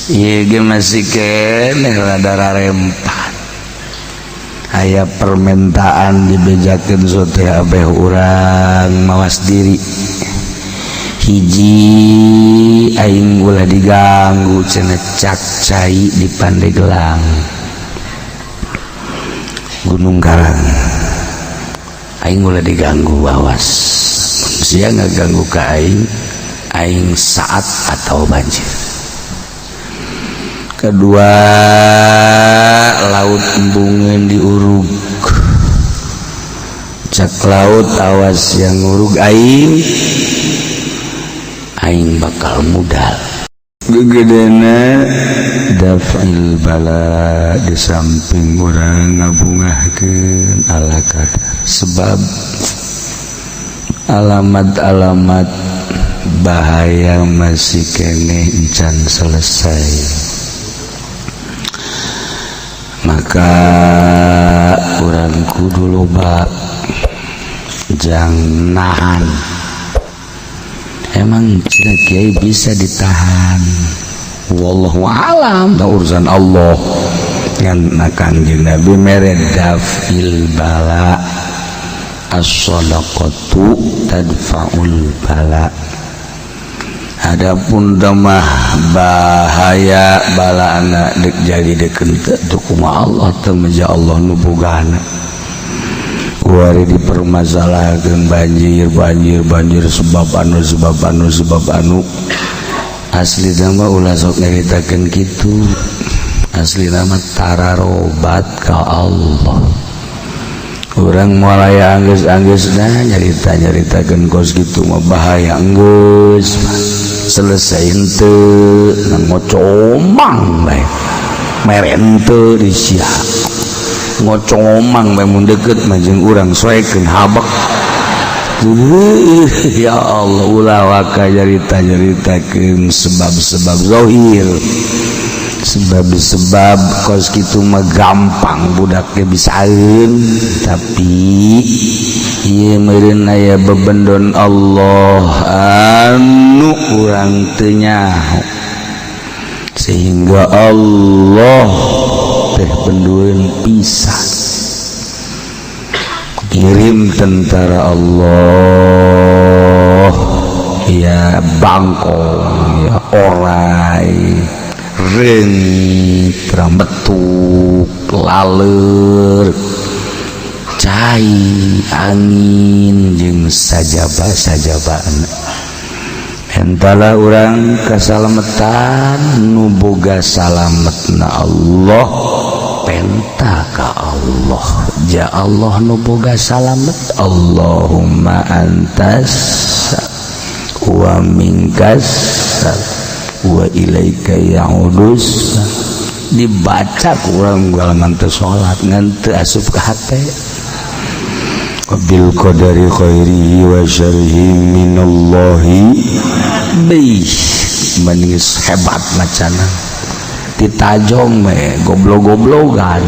Ieu ge masih keneh rada rarempat. Aya permintaan dibejakeun sote abeh urang mawas diri. Hiji aing ulah diganggu cenah cak cai di Pandeglang Gunung Karang. Aing ulah diganggu awas. Sia ngaganggu ka aing saat atau banjir. Kedua, laut embungeun diurug. Cak laut awas yang ngurug aing bakal mudal. Gegedena daf'il bala di samping urang ngabungahkeun ala kadar. Sebab alamat-alamat bahaya masih keneh encan selesai. Maka urang kudu loba jang nahan. Emang cina kiai bisa ditahan? Wallahu a'lam, da urusan Allah. Ngan Kangjeng Nabi mere daf'il bala as-shadaqatu tadfa'ul bala. Adapun damah bahaya bala anak dek jadi deken teu kumaha Allah teu menja Allah nu bogana. Kuari dipermasalahkeun banjir sebab anu asli nama ulah sok nyaritakeun kitu. Asli nama tararobat ka Allah. Urang mulai anggeus-anggeusna nyaritakeun kos kitu mah bahaya anggeus. Selesai henteu ngocomang bae. Mere henteu disia. Ngocomang bae mun deukeut mah jeung urang soekeun habak. Ya Allah ulah waka nyaritakeun sebab-sebab zahir. Sebab kos kitu mah gampang budak ge bisaeun, tapi ieu meureun aya bebendon Allah anu urang teu nyaho. Sehingga Allah teh bendueun pisah. Kirim tentara Allah ya bangkong ya orai reungit rambetuk laleur cai angin jeung sajaba-sajabana. Entahlah urang kasalametan nu boga salametna Allah penta ka Allah. Ja Allah nu boga salamet. Allahumma antas wa minkas wa ilaika ya'udus. Dibaca kurang galangan teu salat ngan teu asup ka hate. Bil qadari khairihi wa syarrihi minallahi bih. Manis hebat macana. Ditajong me goblok-goblokan.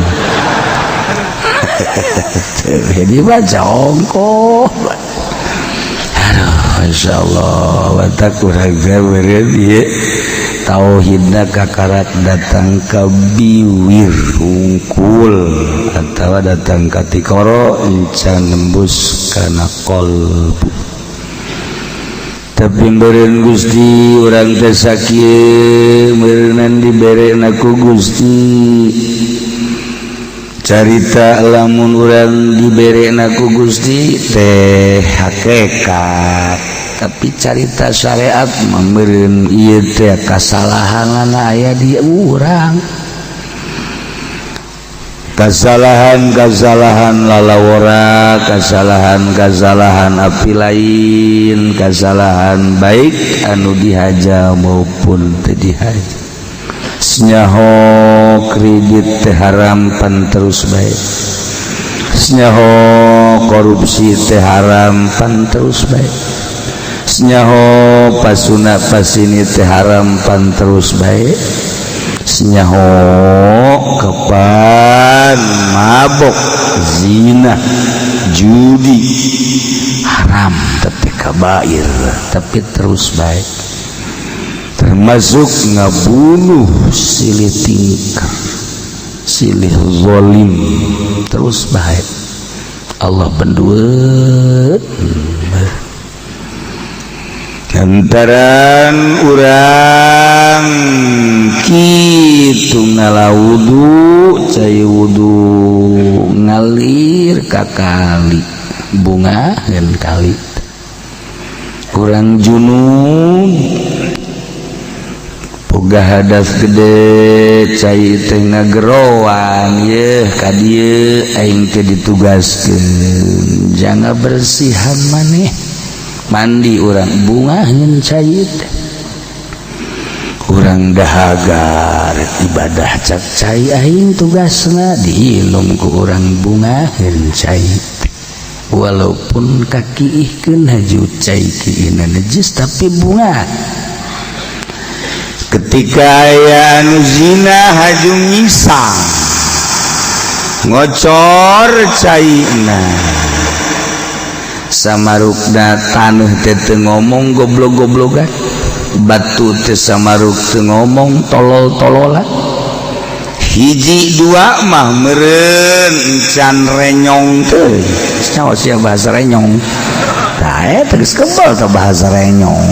Jadi baca ongko. Aduh, insyaallah watak urang meureun ieu tauhidna kakarak datang ka biwir hungkul atawa datang ka tikoro encan nembus kana qalbu. Tapi meureun Gusti urang teh sakieu meureunan dibereuna ku Gusti. Carita lamun urang dibereuna ku Gusti teh hakikat, tapi carita syariat mah meureun ieu teh kasalahanna aya di urang. Kasalahan lalawora, kasalahan api lain, kasalahan baik anu dihaja maupun teu dihaja. Senyaho kredit teh haram pan terus baik. Senyaho korupsi teh haram pan terus baik. Senyaho pasuna pasini teh haram pan terus baik. Senyaho kepan mabok zina judi haram tapi kabair tapi terus baik. termasuk ngabunuh silih tingkah silih zalim terus baik Allah benduet lantaran urang kitu ngalawudu cai wudu ngalir ka kali bungaheun kali urang junub boga hadas gede cai teh ngageroan yeuh ka dieu aing teh ditugaskeun janga bersihan maneh mandi urang bungaheun cai teh urang dahaga rek ibadah cak cai aing tugasna diinum ku urang bungaheun cai teh walaupun kaki ihkeun haju cai kieu najis tapi bunga ketika aya anu zina haju ngisang ngocor caina samarukna taneuh teh teu ngomong goblok-goblogan batu teh samaruk teu ngomong tolol-tololan hiji dua mah meureun encan renyong teh nyawa sia bahasa renyong tah eta geus kebal tah bahasa renyong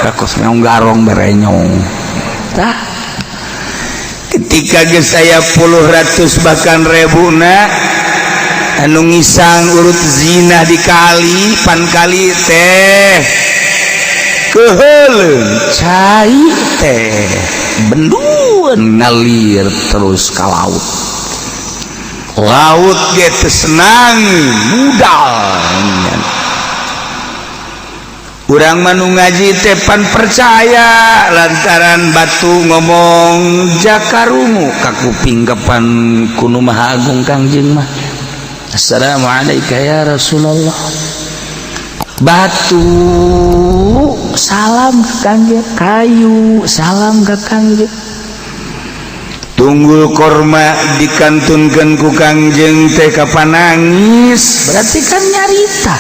takos meong garong berenyong tah ketika geus aya puluh ratus bahkan ribuna anu ngisang urut zina di kali pan kali teh keheuleun cai teh bendueun ngalir terus ka laut laut ge teu senang budal urang manu ngaji teh pan percaya lantaran batu ngomong jakarungu ka kuping kapan kuno Maha Agung Kangjeng mah assalamualaikum ya Rasulullah batu salam ke Kangjeng kayu salam ke Kangjeng tunggul korma dikantunkeun ku Kangjeng teh kapan nangis berarti kan nyarita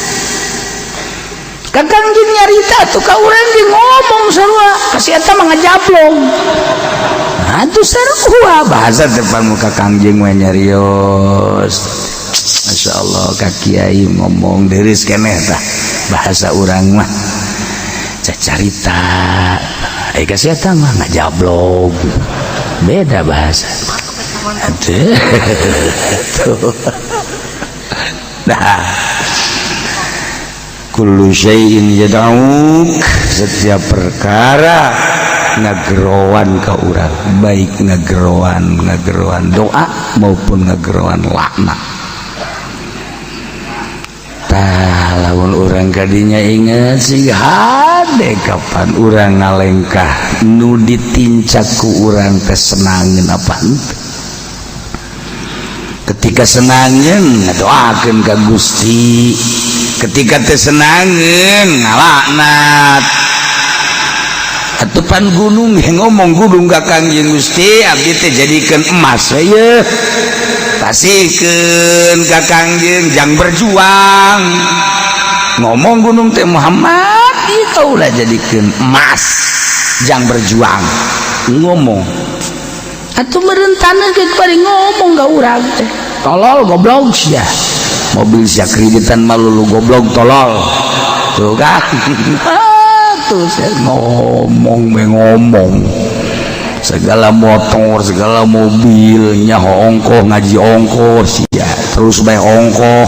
Kangjeng nyarita tuh ka urang ge ngomong sarua kasih eta mah ngajablong atuh sarua bahasa depan muka Kangjeng mah nyarios Masya Allah ka kiai ngomong deureus keneh tah bahasa urang mah cacarita kasih eta mah ngajablong beda bahasa aduh tuh nah kullu syai'in yad'uk setiap perkara ngagerowan ka urang baik ngagerowan doa maupun ngagerowan laknat tah lamun urang kadinya inget sih hade kapan urang ngalengkah nu ditincak ku urang teh senangeun apa henteu ketika senangeun ngadoakeun ka Gusti ketika teh senangeun ngalaknat atupan gunung ngomong gunung ka Kangjeng Gusti abdi teh jadikeun emas we yeuh pasikeun ka Kangjeng jang berjuang ngomong gunung teh Muhammad ieu ulah jadikeun emas jang berjuang ngomong atuh meureun taneuh ge bari ngomong ka urang teh tolol goblok sia mobil sia kreditan malulu goblok tolol tuh kan tuh saya ngomong segala motor segala mobil nyaho ongkoh ngaji ongkoh sia terus bae ongkoh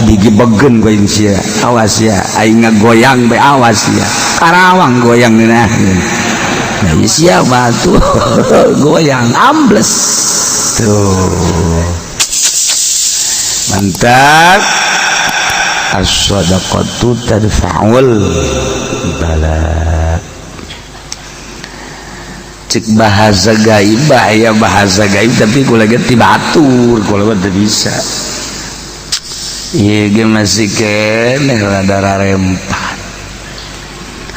digibegen ku aing sia awas ya aing ngagoyang bae awas ya Karawang goyang nah sia batu goyang ambles tuh mantap as-shadaqatu tadfa'ul bala cek bahasa gaib ya bahasa gaib tapi kula ge ti batur kula mah teu bisa ieu ge masih keneh rada rarempat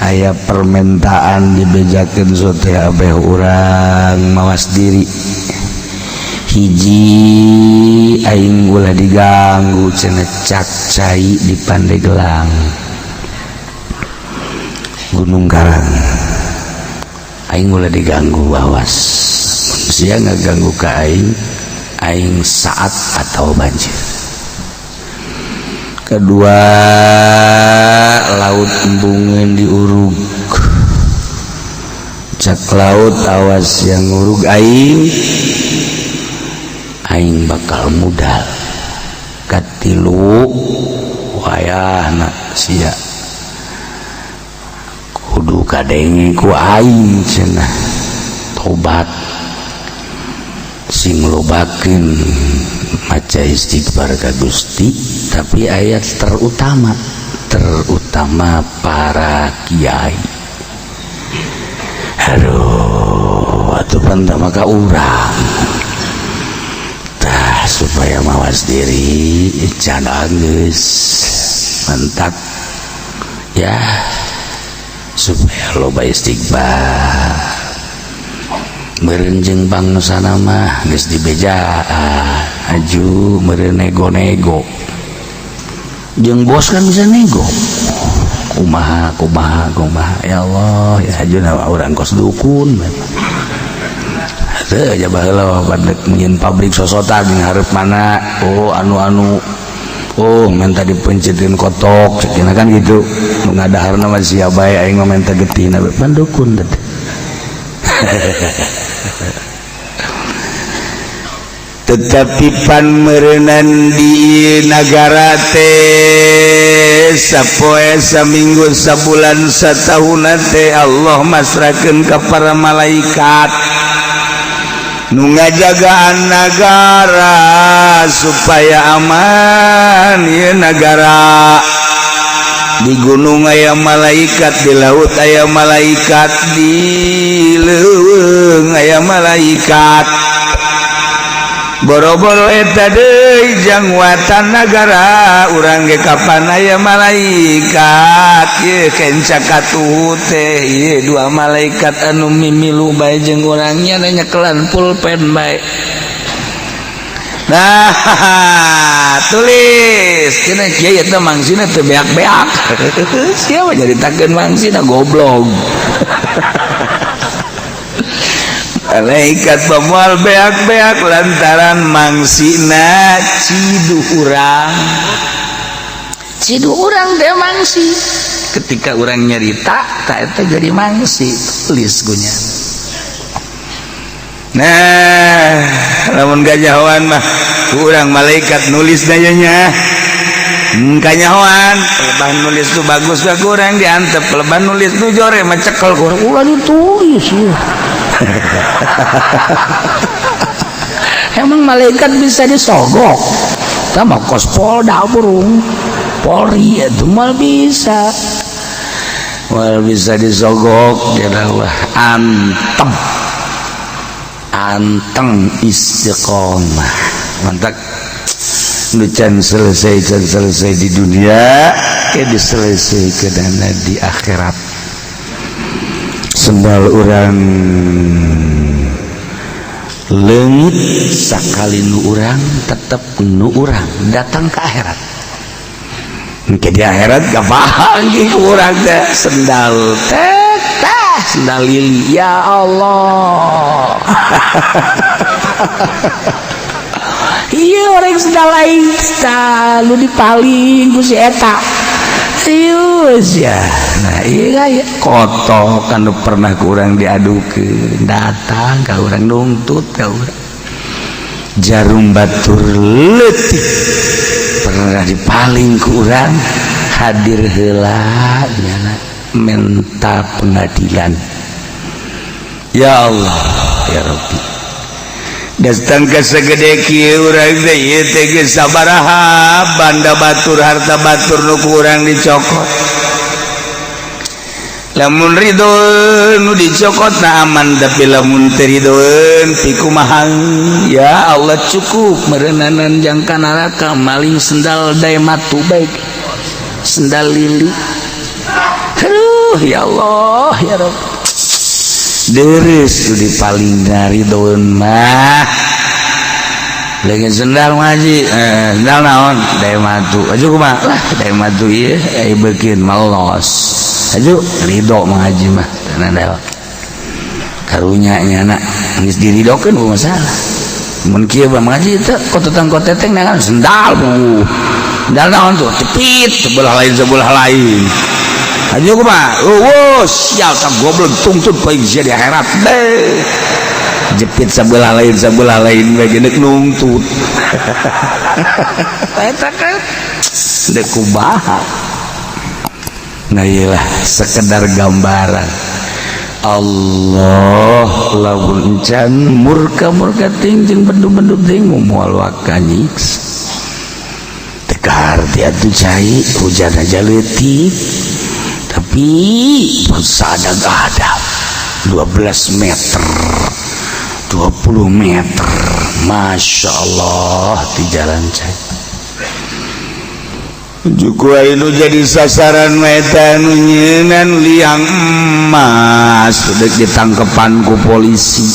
aya permintaan dibejakeun sote abeh urang mawas diri hiji aing ulah diganggu cenah cak cai di Pandeglang Gunung Karang aing mulai diganggu awas sia ngaganggu ka aing saat atau banjir. Kedua laut embungeun diurug cak laut awas yang ngurug aing bakal mudal. Katilu wayahna sia kudu kadenge ku aing cenah tobat sing lobakeun maca istighfar ka Gusti. Tapi ayat terutama para kiai. Aduh atuh pantama ka urang tah supaya mawas diri cana geus mentak ya supaya loba istighfar. Meureun jeung bangsana mah geus dibejaan aju meureun nego-nego jeung bos kan bisa nego kumaha ya Allah ya ajeuna urang kos dukun teu aja baheula bandek nyin pabrik sosotan jeung hareup mana anu oh minta dipencetkeun kotok sakina kan gitu nu ngadaharna mah sia bae aing mah minta getihna pandukun teh. Tetapi pan meureunan di negara teh sapoe saminggu sabulan satahun teh Allah masrakeun ka para malaikat nu ngajagaan negara supaya aman ieu negara. Di gunung aya malaikat, di laut aya malaikat, di leuweung aya malaikat. Boro-boro eta deui jangwatan nagara urang ge kapan aya malaikat ye kenca katuhu teh ye dua malaikat anu mimilu bae jeung urang nya nyekelan pulpen bae. Nah, tulis cenah kieu eta mangsina teu beak-beak. Siapa nyaritakeun mangsina goblok. Malaikat pemual beak-beak lantaran mangsina cidu urang teh mangsi. Ketika urang nyarita ta eta jadi mangsi tulis gunya. Nah, lamun gajahoan mah urang malaikat nulis dayanya. Kanyahoan, leban nulis tu bagus ka urang diantep, leban nulis tu jore mah cekel urang. Ulah ditulis ya. Emang malaikat bisa disogok? Sama kos Polda burung, Polri itu mal bisa disogok. Jadalah anteng istiqomah mantap can selesai di dunia diselesaikan di akhirat. Sembal urang leungit sakali nu urang tetep nu urang datang ke akhirat. Ke di akhirat gampang gitu urang teh sendal lili ya Allah. Iya orang sendal lain lu dipaling ku si eta. Serius ya. Nah iya kotok kan pernah ku urang diadukeun datang ka urang nuntut ka urang. Jarum batur leutik pernah dipaling ku urang hadir heula nyana minta pengadilan. Ya Allah ya Rabbi datang ke segede kieu urang teh ieu teh geus sabaraha banda batur harta batur nu ku urang dicokot. Lamun ridho nu dicokot na aman, tapi lamun teu ridhoeun pikumaha ya Allah cukup meureunanan jangka neraka maling sendal dae matu baik sendal lili. Aduh ya Allah ya Rabb deres di paling dari daun mah lagi sendal ngaji sendal naon dae matu aju kumaha lah dae matu ieu ai beukeun malos aju ridho ngaji mah tenang dae karunyanya anak geus diridokeun masalah mun kieu mah ngaji teh kotetan koteteng nangan sendal bu sendal naon tuh cepit sebelah lain aja kumaha sial tak goblok tungtut poe di akhirat deh jepit sebelah lain bagi nek nuntut eta kan dek kumaha. Nah iyalah sekedar gambaran Allah lamun encan murka ting jeung bendu-bendu ting moal wakanyix tekar ti atuh cai hujan aja leutik tapi sadang-adab 12 meter 20 meter Masya Allah di jalan cai Juku anu jadi sasaran meta anu nyeunan liang emas sudah ditangkepan ku polisi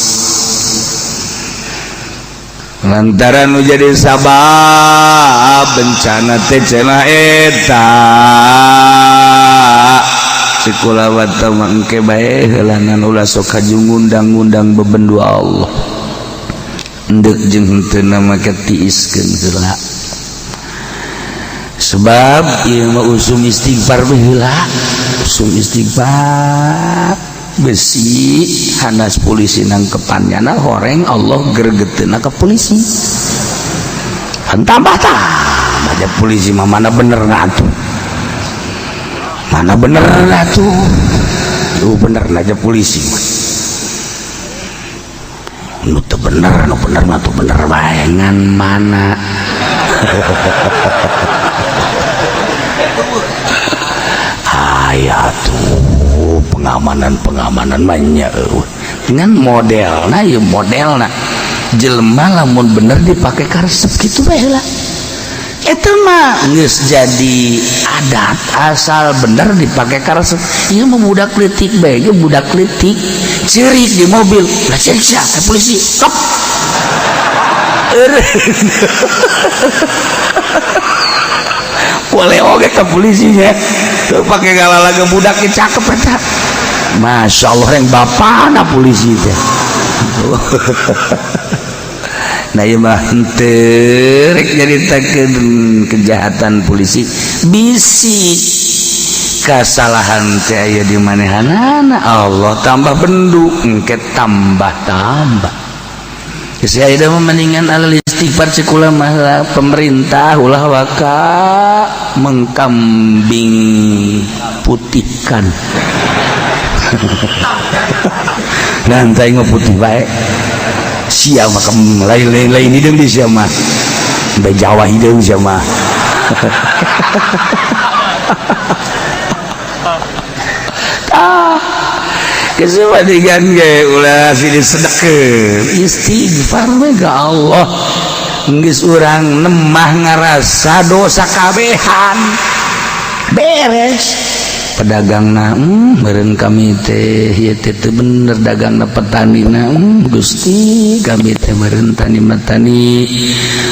lantaran nu jadi sabab bencana teh cenah eta sikulawat mangke bae heulanan ulah sok kajung ngundang-undang bebendu Allah endek jeung henteu na make tiiskeun heula sebab ieu mah usum istighfar baheula usum istighfar besi hanas polisi nangkepannya nah horeng Allah gergeteuna ke polisi tambah aja polisi mah mana bener atuh mana bener atuh lu bener aja polisi nu teu bener nu bener mah tuh bener bae ngan mana aya tuh pengamanan banyak dengan modelna ya modelna jelema lamun bener dipake karesep gitu bae lah eta mah geus jadi adat asal bener dipake karesep ieu mah budak leutik bae ge budak leutik ceurik di mobil lah ceurik sia polisi stop boleh oge ke polisinya tuh pakai galalaga budaknya cakep eta Masya Allah yang bapana polisi teh nah ieu mah henteu rek nyaritakeun kejahatan polisi bisi kasalahan teh aya di manehanana Allah tambah bendu engke tambah saya ida mendingan alal istighfar cekula mah pemerintah ulah waka mengkambing putihkan nanti ngeputih baik sia mah lain hideung di sia mah bae Jawa hideung sia mah kesempatan ge ulah silih sedekeuh istighfar mega Allah geus urang nemah ngarasa dosa kabehan beres pedagangna meureun kami teh ieu teh teu bener dagangna petanina Gusti kami teh meureun tani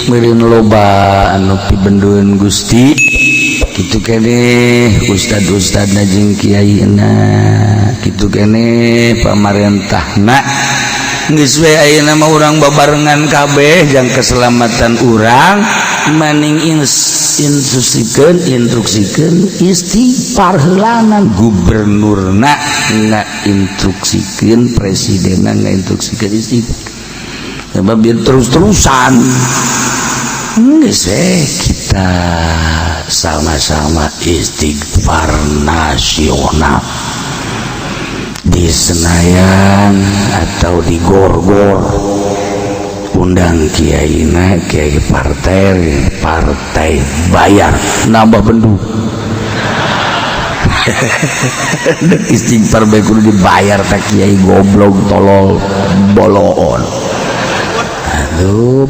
meureun loba anu pibendueun Gusti kitu keneh ustad-ustadna jeung kiaina kitu keneh pamarentahna geus we ayeuna mah urang babarengan kabeh jang keselamatan urang maning instruksikeun istighfar heulanan gubernurna ngainstruksikeun presidenna ngainstruksikeun istighfar sebab biar terus-terusan geus we kita sama-sama istighfar nasional di Senayan atau di Gorgor undang kiaina kiai partai bayar nambah bendu istighfar bae kudu dibayar tak kiai goblok tolol boloon aduh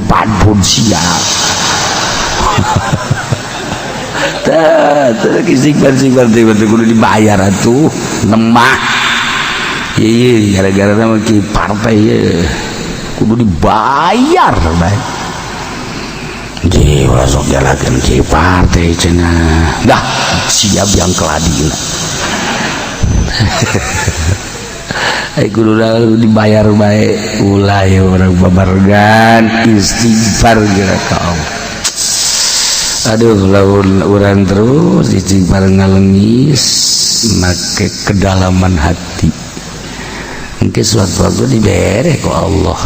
padpun siap istighfar kudu dibayar atuh lemah iya gara-gara nama ki partai kudu dibayar baik jiwa sok jalakan ki partai cenah dah siap yang keladina kudu dibayar baik ulah ya orang babargan istighfar geura ka Allah. Aduh laun urang terus istighfar ngalengis make kedalaman hati engke suatu-suatu dibere ku Allah,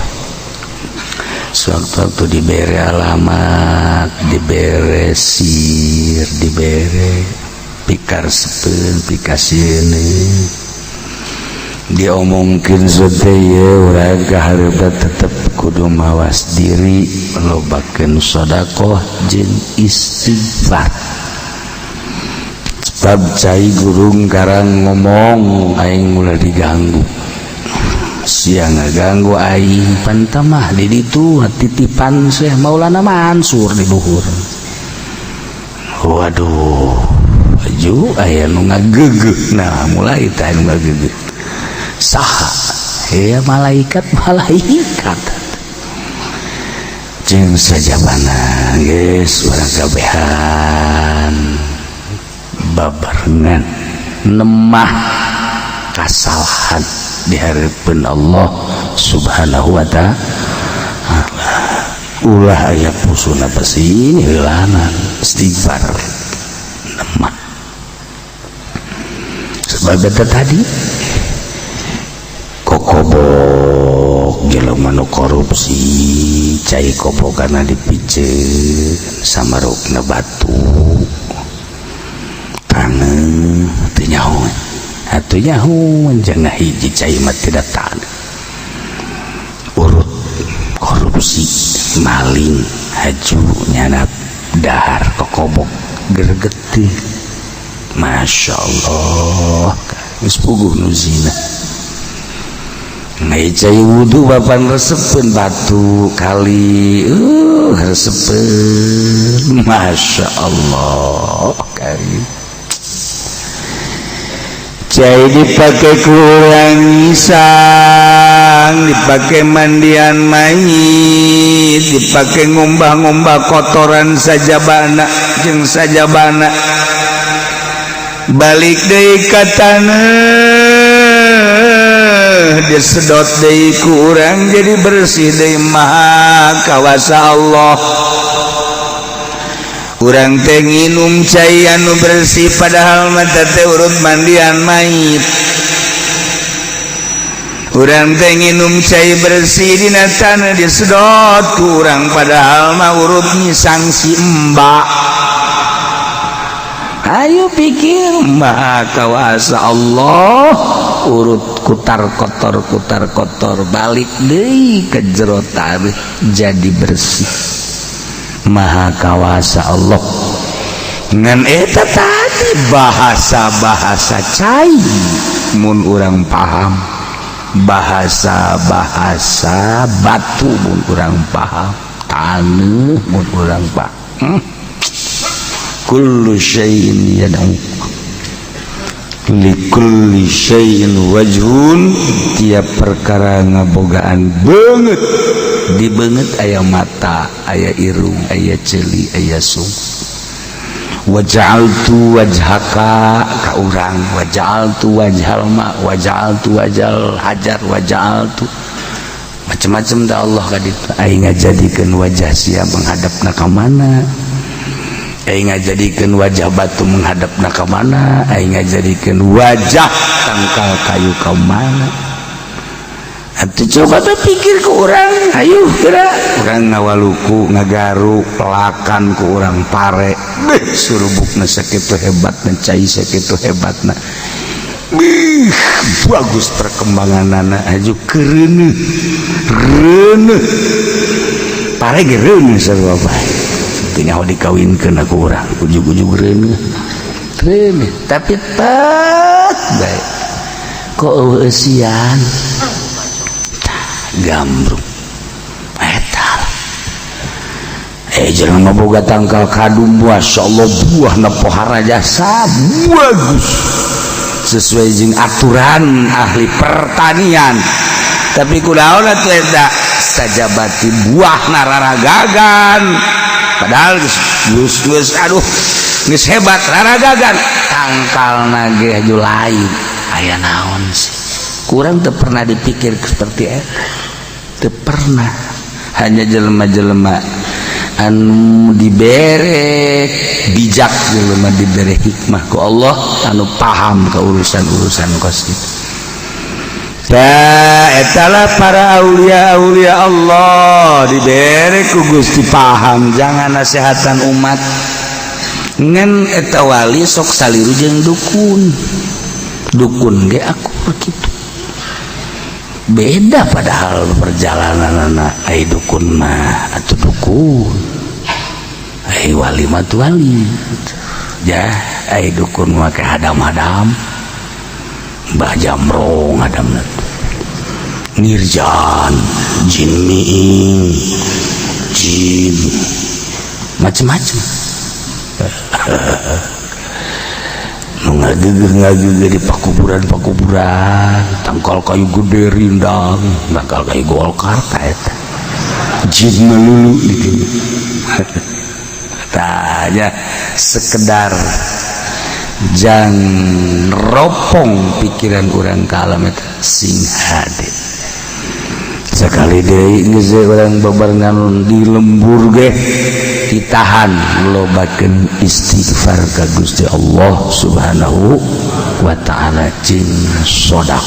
suatu-suatu dibere alamat, dibere sir, dibere pikarespeun pikasieun diomongkeun sadaya urang kahareup tetep kudu mawas diri lobakeun sedekah jeung istighfar. Sebab cai gurung karang ngomong aing mulai diganggu siang ngaganggu aing pantamah di ditu titipan Syekh Maulana Mansur di luhur. Waduh aju aya nu ngagegeh, nah mulai teh nu ngagegeh saha ya malaikat jeung sajabana geus urang kabehan babarengan nemah kasalahan di hareupeun Allah Subhanahu wa ta'ala. Ulah aya pusuna bersih heulana istighfar nemah. Sebab eta tadi kokobok jelema nu korupsi cai kobokana dipiceun samarukna batu taneuh teu nyaho atuh nyaho jangan hiji cai mah tidak tahu urut korupsi maling haju nyanap dahar kokobok gergetih Masya Allah geus puguh nu zina ngai cai wudu bapan resepeun batu kali resepeun Masya Allah kali cai dipake kurang isang dipake mandian mayit dipake ngombah-ngombah kotoran sajabana jeung sajabana balik deui ka taneuh disedot deui ku urang jadi bersih deui maha kawasa Allah. Urang teh nginum cai anu bersih padahal mah teh urut mandian mayit. Urang teh nginum cai bersih dina taneuh disedot ku urang padahal mah urut nyisang si mbak. Ayo pikir maha kawasa Allah urut kutar kotor balik deui ke jero taneuh jadi bersih maha kawasa Allah. Ngan eta tadi bahasa-bahasa cai mun urang paham, bahasa-bahasa batu mun urang paham, taneuh mun urang paham. Kullu syai'in yad'u likulli syai'in wajhun, tiap perkara ngabogaan beungeut, di beungeut aya mata, aya irung, aya ceuli, aya sung. Waja'altu wajhaka ka urang, waja'altu wajhal ma, waja'altu wajal hajar, waja'altu macam-macam da Allah ka ditu. Aing ngajadikeun wajah sia menghadapna ka mana, aing ngajadikeun wajah batu menghadapna ka mana, aing ngajadikeun wajah tangkal kayu ka mana. Atuh coba teh pikir ku urang, hayu geura urang ngawaluku ngagaru pelakan ku urang pare, beh surubukna sakitu hebatna, cai sakitu hebatna, beh bagus perkembanganana, aju kereuneuh pare ge reuneuh sarua bae teu nyaho dikawinkeun aku urang ujug-ujug reuneuh tapi tek bae kok eueuh sian gambruk eta jelema boga tangkal kadum masyaallah buahna pohara jasa bagus sesuai jeung aturan ahli pertanian, tapi kunaon atuh eta sajabati buahna raragagan padahal geus aduh geus hebat raragagan tangkalna ge aju lain aya naon sih kurang teu pernah dipikir seperti eta teu pernah hanya jelema-jelema anu dibere bijak jelema dibere hikmah ku Allah anu paham ka urusan-urusan kos kitu etalah para aulia-aulia Allah dibere ku Gusti paham jangan nasihatan umat ngan eta wali sok saliru jeung dukun ge aku kitu beda padahal perjalanan anak ai dukun mah atuh dukun ai wali mah tu wali ya ai dukun mah ke hadam-hadam Mbah Jamrong hadamna Nirjan jin miing jin macam-macam ngageugeul di pakuburan tangkal kayu gede rindang tangkal kayu golkar eta jin melulu gitu tanya sekedar jang ropong pikiran urang ka alam eta sing hade sekali deui geus urang babarengan di lembur ge ditahan lobakeun istighfar ka Gusti Allah Subhanahu wa taala jeung sedekah